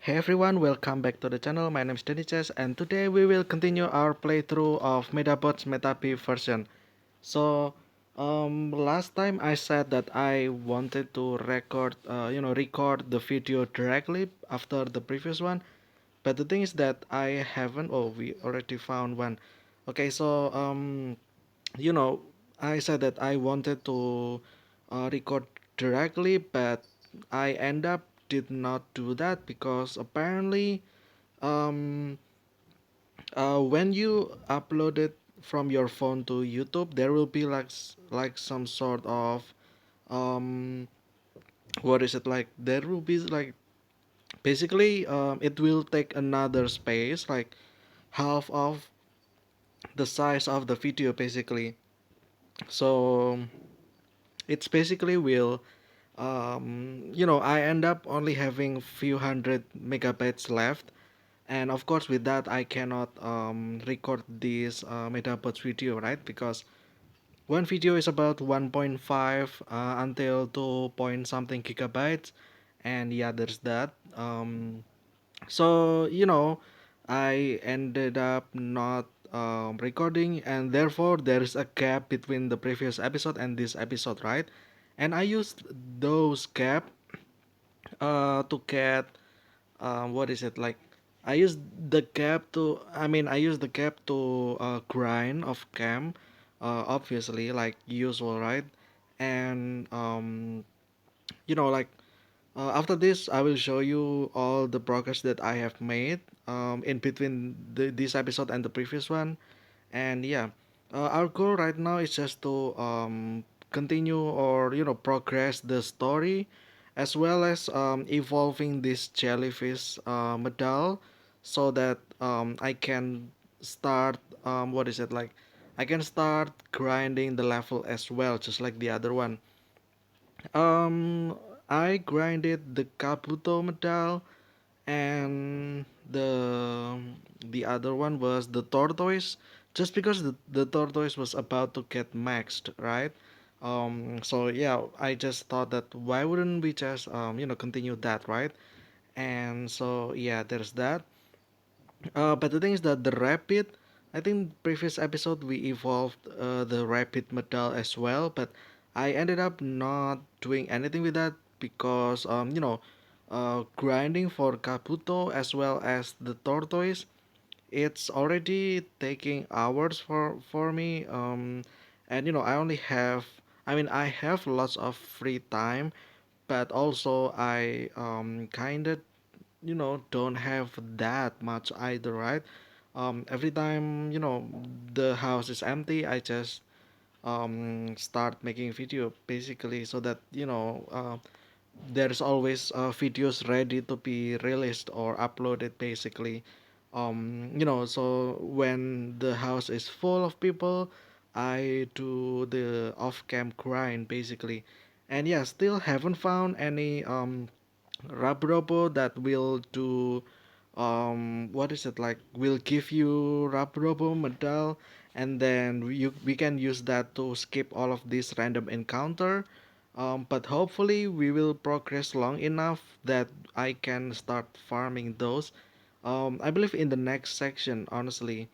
Hey everyone, welcome back to the channel. My name is Dennis and today we will continue our playthrough of Medabots Metabee version. So, last time I said that I wanted to record the video directly after the previous one. But the thing is that I haven't. Oh, we already found one. Okay, so you know, I said that I wanted to record directly, but I end up did not do that because apparently um, when you upload it from your phone to YouTube, there will be like some sort of um, what is it like? There will be like basically it will take another space, like half of the size of the video basically. So it's basically will I end up only having few hundred megabytes left, and of course with that I cannot record this Medabots video, right? Because one video is about 1.5 until 2 point something gigabytes, and yeah, there's that. So I ended up not recording, and therefore there is a gap between the previous episode and this episode, right? And I used those gap to get what is it like? I used the gap to grind of cam, obviously like usual, right? And like after this, I will show you all the progress that I have made in between this episode and the previous one. And yeah, our goal right now is just to continue or progress the story, as well as evolving this jellyfish medal, so that I can start what is it like? I can start grinding the level as well, just like the other one. Um, I grinded the Kabuto medal, and the other one was the Tortoise, just because the Tortoise was about to get maxed, right? So yeah, I just thought that why wouldn't we just continue that, right? And so yeah, there's that. But the thing is that the rapid, I think previous episode we evolved the rapid medal as well, but I ended up not doing anything with that because grinding for Kabuto as well as the Tortoise, it's already taking hours for me. And I only have, I mean, I have lots of free time, but also I kind of don't have that much either, right? Every time the house is empty, I just start making video basically, so that there's always videos ready to be released or uploaded basically. So when the house is full of people, I do the off-cam grind basically. And yeah, still haven't found any Rabrobo that will do what is it like, will give you Rabrobo medal, and then we can use that to skip all of this random encounter. But hopefully we will progress long enough that I can start farming those. I believe in the next section, honestly,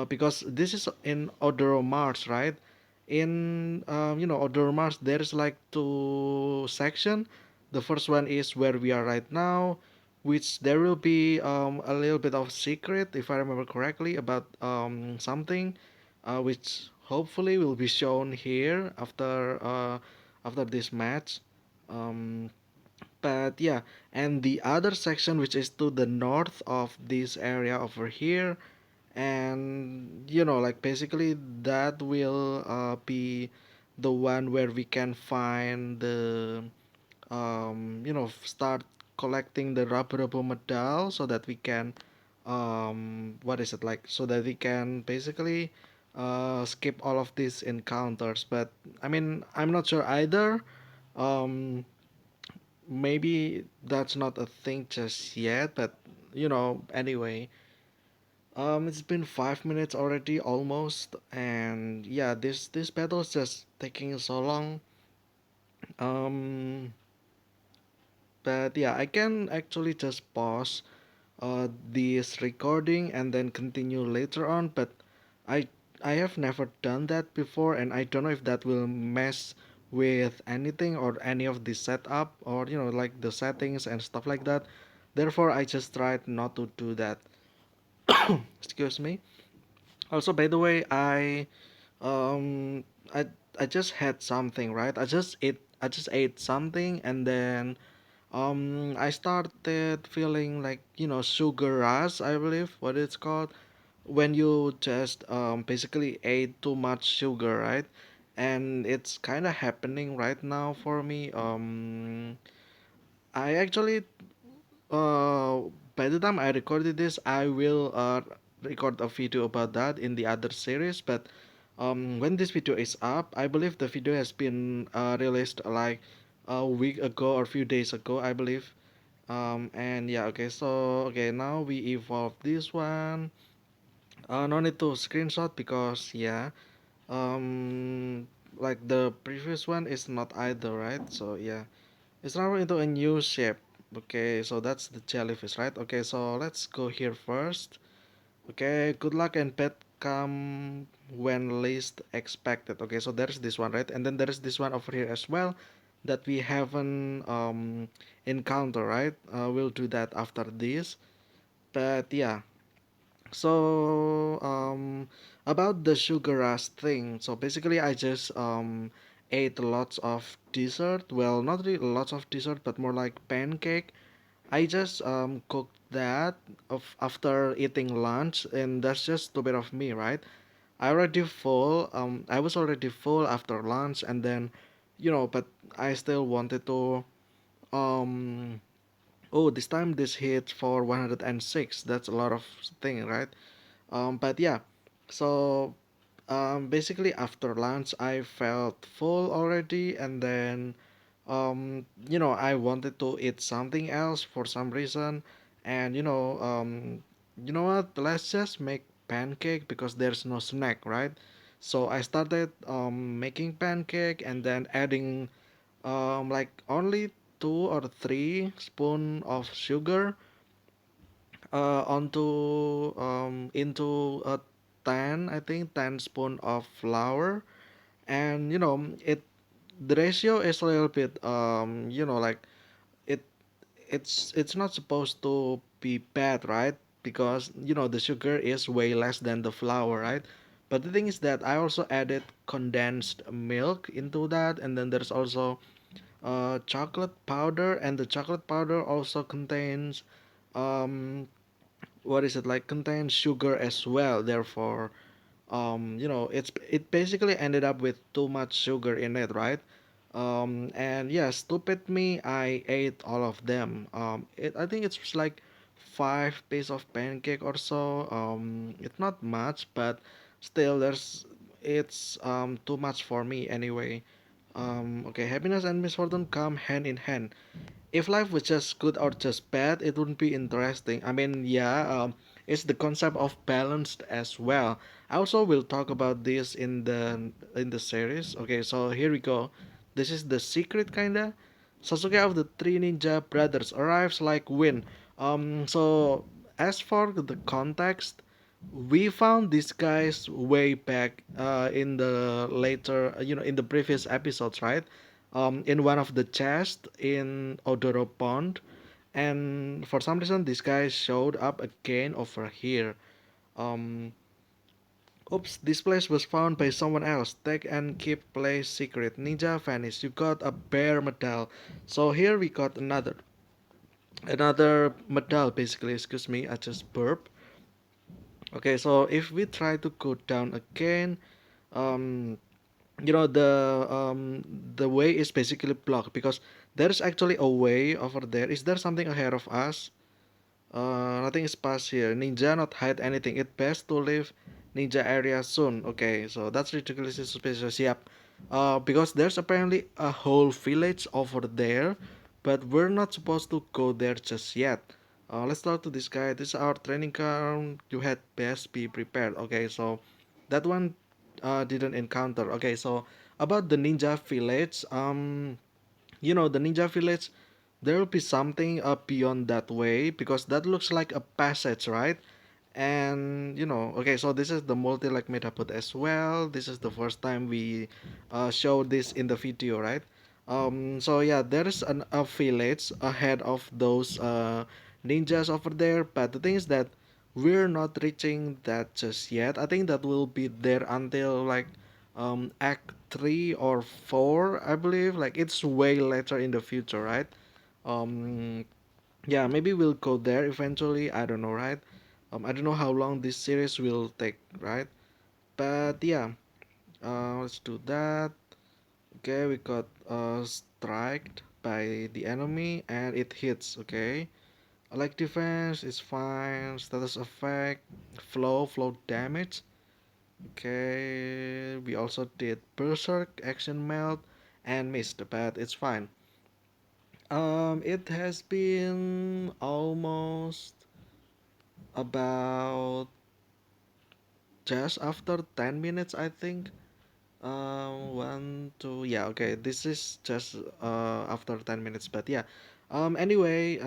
because this is in odoro marsh, right? In odoro marsh, there's like two section. The first one is where we are right now, which there will be a little bit of secret, if I remember correctly, about something, which hopefully will be shown here after this match. Um, but yeah, and the other section, which is to the north of this area over here, and like basically that will be the one where we can find the start collecting the rubber medal, so that we can what is it like, so that we can basically skip all of these encounters. But I mean, I'm not sure either. um Maybe that's not a thing just yet, but anyway, it's been 5 minutes already almost, and yeah, this battle is just taking so long. um But yeah, I can actually just pause this recording and then continue later on. But I I have never done that before, and I don't know if that will mess with anything or any of the setup or like the settings and stuff like that. Therefore, I just tried not to do that. Excuse me. Also, by the way, um I I just had something, right? I just ate something, and then I started feeling like sugar rush, I believe what it's called, when you just basically ate too much sugar, right? And it's kind of happening right now for me. I actually by the time I recorded this, I will record a video about that in the other series. But when this video is up, I believe the video has been released like a week ago or a few days ago, I believe. And yeah, okay, so okay, now we evolve this one. No need to screenshot because yeah, like the previous one is not either, right? So yeah, it's now into a new shape. Okay, so that's the jellyfish, right? Okay, so let's go here first. Okay, good luck and pet come when least expected. Okay, so there's this one, right? And then there's this one over here as well that we haven't encountered, right? We'll do that after this. But yeah, so about the sugar rush thing. So basically, I just ate lots of dessert. Well, not really lots of dessert, but more like pancake. I just cooked that of after eating lunch, and that's just too bit of me, right? I already full. I was already full after lunch, and then, but I still wanted to. Um, oh, this time this hit for 106. That's a lot of thing, right? But yeah, so basically after lunch I felt full already, and then I wanted to eat something else for some reason, and you know what? Let's just make pancake because there's no snack, right? So I started making pancake and then adding like only 2 or 3 spoon of sugar onto into a 10, I think 10 spoon of flour. And it the ratio is a little bit like it it's not supposed to be bad, right? Because the sugar is way less than the flour, right? But the thing is that I also added condensed milk into that, and then there's also chocolate powder, and the chocolate powder also contains um what is it like contains sugar as well. Therefore it basically ended up with too much sugar in it, right? And yeah, stupid me, I ate all of them. I think it's just like 5 piece of pancake or so. It's not much, but still there's it's too much for me anyway. Okay, happiness and misfortune come hand in hand. If life was just good or just bad, it wouldn't be interesting. I mean, yeah, it's the concept of balanced as well. I also will talk about this in the series. Okay, so here we go. This is the secret kinda. Sasuke of the three ninja brothers arrives like wind. So as for the context, we found these guys way back in the later, in the previous episodes, right? In one of the chests in Odoro Pond, and for some reason this guy showed up again over here. Um, Oops, this place was found by someone else. Take and keep place secret. Ninja vanished. You got a bear medal. So here we got another medal basically. Excuse me, I just burp. Okay, so if we try to go down again, um, the way is basically blocked because there's actually a way over there. Is there something ahead of us? Nothing is past here. Ninja not hide anything. It best to leave ninja area soon. Okay, so that's ridiculously suspicious. Yep. Because there's apparently a whole village over there, but we're not supposed to go there just yet. Let's talk to this guy. This is our training ground. You had best be prepared. Okay, so that one didn't encounter. Okay, so about the ninja village. The ninja village there will be something beyond that way because that looks like a passage, right? And okay, so this is the multi like metapod as well. This is the first time we show this in the video, right? So yeah, there is a village ahead of those ninjas over there, but the thing is that we're not reaching that just yet. I think that will be there until like act 3 or 4, I believe. Like it's way later in the future, right? um yeah, maybe we'll go there eventually. I don't know, right? I don't know how long this series will take, right? But yeah, let's do that. Okay, we got striked by the enemy and it hits. Okay, like defense is fine. Status effect, flow damage. Okay, we also did berserk action melt and missed, but it's fine. It has been almost about just after 10 minutes, I think. One, two, yeah, okay. This is just after 10 minutes, but yeah. Anyway,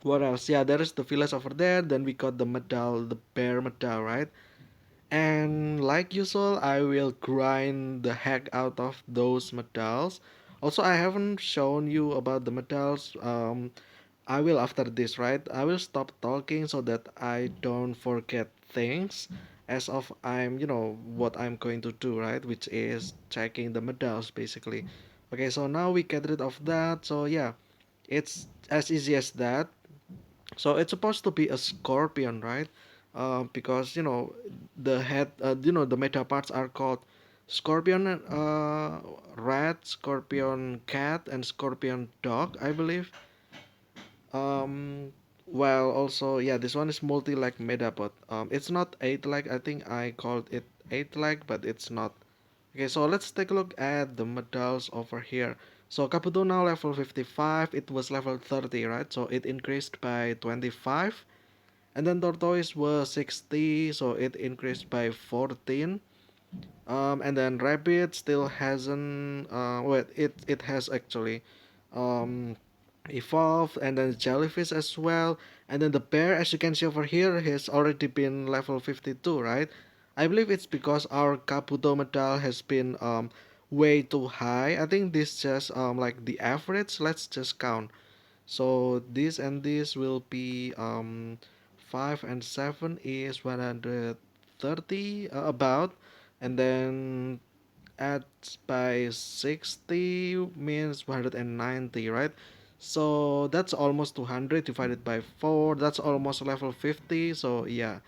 what else? Yeah, there is the village over there. Then we got the medal, the bear medal, right? And like usual, I will grind the heck out of those medals. Also, I haven't shown you about the medals. I will after this, right? I will stop talking so that I don't forget things as of what I'm going to do, right? Which is checking the medals basically. Okay, so now we get rid of that. So yeah, it's as easy as that. So it's supposed to be a scorpion, right? Because the head, the meta parts are called scorpion, rat, scorpion cat, and scorpion dog, I believe. Um, well, also, yeah, this one is multi-leg Medabot. It's not 8-leg. I think I called it 8-leg, but it's not. Okay, so let's take a look at the medals over here. So Kabuto now level 55. It was level 30, right? So it increased by 25. And then Tortoise was 60, so it increased by 14. And then Rabbit still hasn't. Wait, it has actually. Um, evolved, and then jellyfish as well, and then the bear, as you can see over here, has already been level 52, right? I believe it's because our Kabuto medal has been way too high. I think this just like the average. Let's just count. So this and this will be 5 and 7 is 130 about, and then add by 60 means 190, right? So that's almost 200 divided by 4. That's almost level 50. So yeah,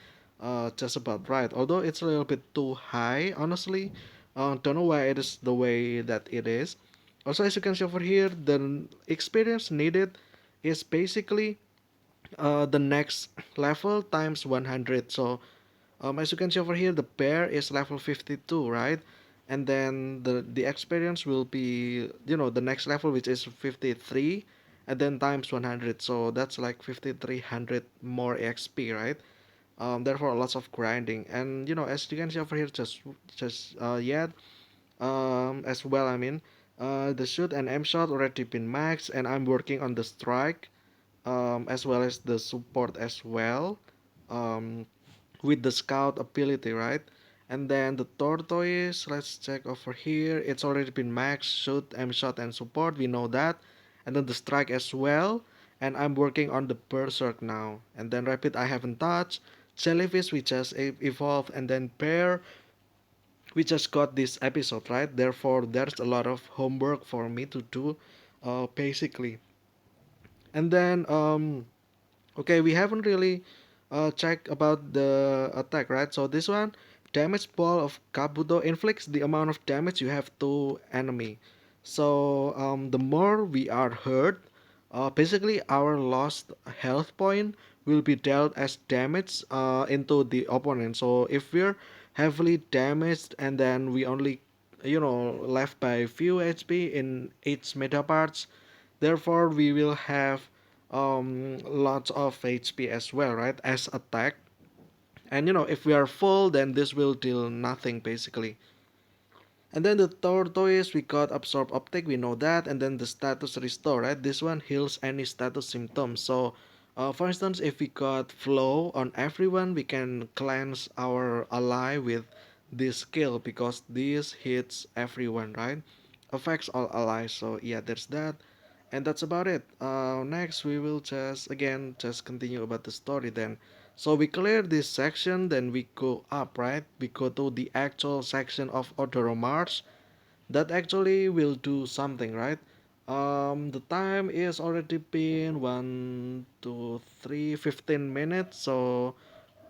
just about right. Although it's a little bit too high, honestly. Don't know why it is the way that it is. Also, as you can see over here, the experience needed is basically the next level times 100. So as you can see over here, the bear is level 52, right? And then the experience will be, the next level, which is 53, and then times 100. So that's like 5300 more XP, right? Therefore, lots of grinding. And as you can see over here, just yet as well. I mean, the shoot and aim shot already been maxed, and I'm working on the strike, as well as the support as well. Um, with the scout ability, right? And then the tortoise, let's check over here. It's already been max, shoot, aim shot, and support. We know that. And then the strike as well. And I'm working on the berserk now. And then rapid I haven't touched. Jellyfish we just evolved, and then bear we just got this episode, right? Therefore there's a lot of homework for me to do, basically. And then okay, we haven't really checked about the attack, right? So this one, damage ball of Kabuto inflicts the amount of damage you have to enemy. So the more we are hurt, basically our lost health point will be dealt as damage into the opponent. So if we're heavily damaged and then we only left by few HP in each meta parts, therefore we will have lots of HP as well, right? As attack. And if we are full, then this will deal nothing basically. And then the tortoise, we got absorb optic, we know that. And then the status restore, right? This one heals any status symptoms. So, for instance, if we got flow on everyone, we can cleanse our ally with this skill because this hits everyone, right? Affects all allies. So yeah, there's that. And that's about it. Next, we will just again just continue about the story then. So we clear this section, then we go up, right? We go to the actual section of odoro marsh that actually will do something, right? The time is already been 1, 2, 3, 15 minutes, so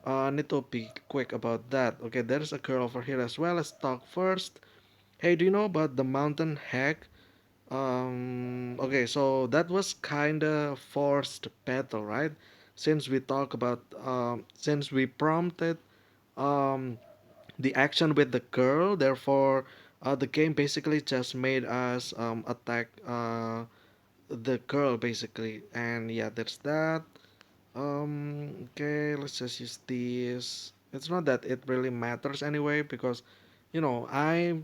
need to be quick about that. Okay, there's a girl over here as well. Let's talk first. Hey, do you know about the mountain hack? Okay, so that was kinda forced battle, right? Since we talk about since we prompted um the action with the girl, therefore the game basically just made us attack the girl basically, and yeah, there's that. Okay, let's just use this. It's not that it really matters anyway because I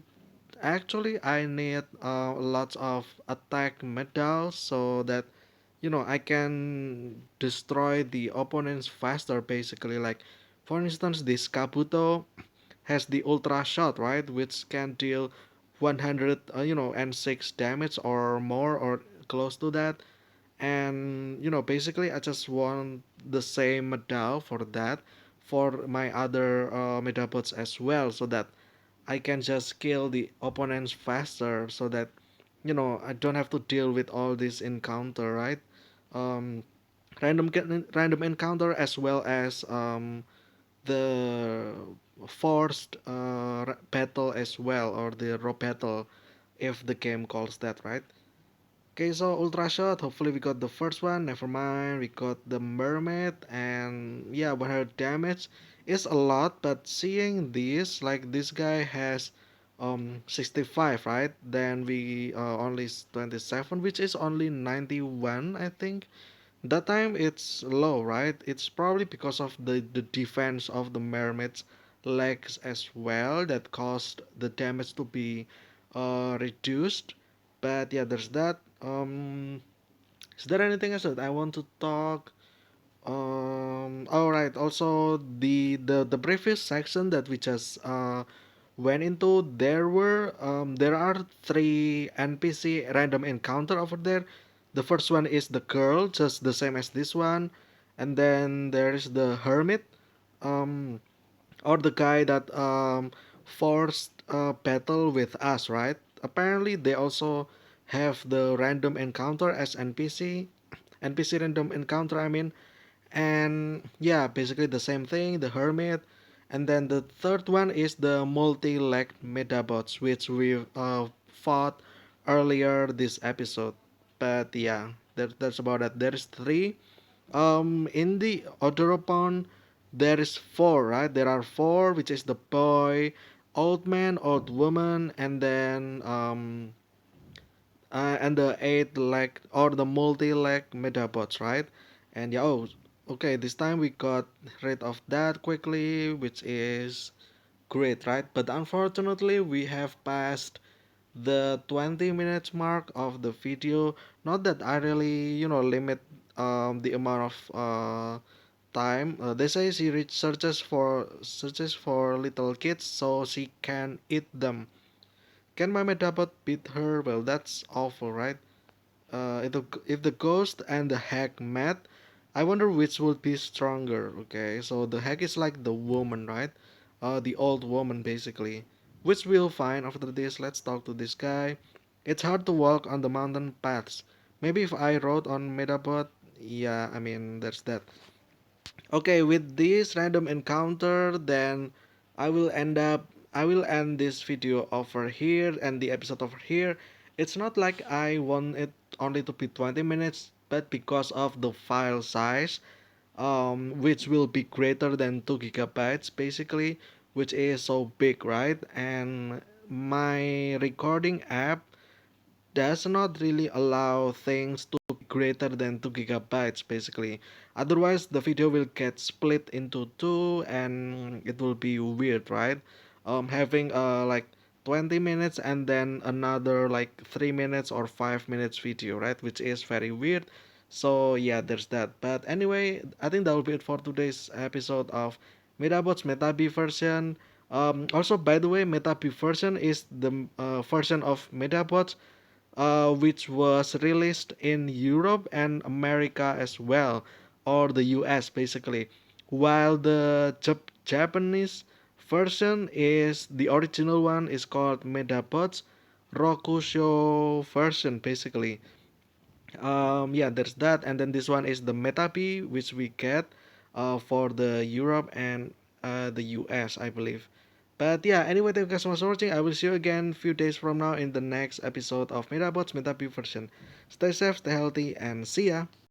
need lots of attack medals so that I can destroy the opponents faster basically. Like for instance, this Kabuto has the ultra shot, right, which can deal 100 and 6 damage or more or close to that. And basically I just want the same medal for that for my other Medabots as well, so that I can just kill the opponents faster, so that I don't have to deal with all this encounter, right? um random encounter as well as the forced battle as well, or the raw battle if the game calls that, right? Okay, so ultra shot. Hopefully we got the first one. Never mind. We got the mermaid, and yeah, 100 damage is a lot. But seeing this, like this guy has 65, right? Then we only 27, which is only 91, I think. That time it's low, right? It's probably because of the defense of the mermaid's legs as well that caused the damage to be reduced. But yeah, there's that. Is there anything else that I want to talk? All right. Also, the previous section that we just went into, there are three NPC random encounter over there. The first one is the girl, just the same as this one, and then there is the hermit, um, or the guy that forced a battle with us, right? Apparently, they also have the random encounter as NPC random encounter. I mean, and yeah, basically the same thing, the hermit. And then the third one is the multi-leg Medabots, which we fought earlier this episode. But yeah, that's about it. There's three. In the Odoropon, there is four, right? There are four, which is the boy, old man, old woman, and the eight leg or the multi-leg Medabots, right? And yeah, oh, okay, this time we got rid of that quickly, which is great, right? But unfortunately, we have passed the 20 minutes mark of the video. Not that I really, limit the amount of time. They say she searches for little kids so she can eat them. Can my Medabot beat her? Well, that's awful, right? If the ghost and the hag met, I wonder which would be stronger. Okay, so the hag is like the woman, right? The old woman basically. Which we'll find after this. Let's talk to this guy. It's hard to walk on the mountain paths. Maybe if I rode on Medabot, yeah, I mean there's that. Okay, with this random encounter, then I will end this video over here and the episode over here. It's not like I want it only to be 20 minutes, but because of the file size, which will be greater than 2 gigabytes basically, which is so big, right? And my recording app does not really allow things to be greater than 2 gigabytes basically. Otherwise the video will get split into two and it will be weird, right? Having like 20 minutes and then another like 3 minutes or 5 minutes video, right? Which is very weird. So yeah, there's that. But anyway, I think that will be it for today's episode of Medabots Metabee version. Also, by the way, Metabee version is the version of Medabots which was released in Europe and America as well, or the US basically. While the Japanese version is the original one is called Medabots Rokusho version basically. Yeah, there's that, and then this one is the Metabee which we get for the Europe and the US, I believe. But yeah, anyway, thank you guys so much for watching. I will see you again few days from now in the next episode of Medabots Metabee version. Stay safe, stay healthy, and see ya.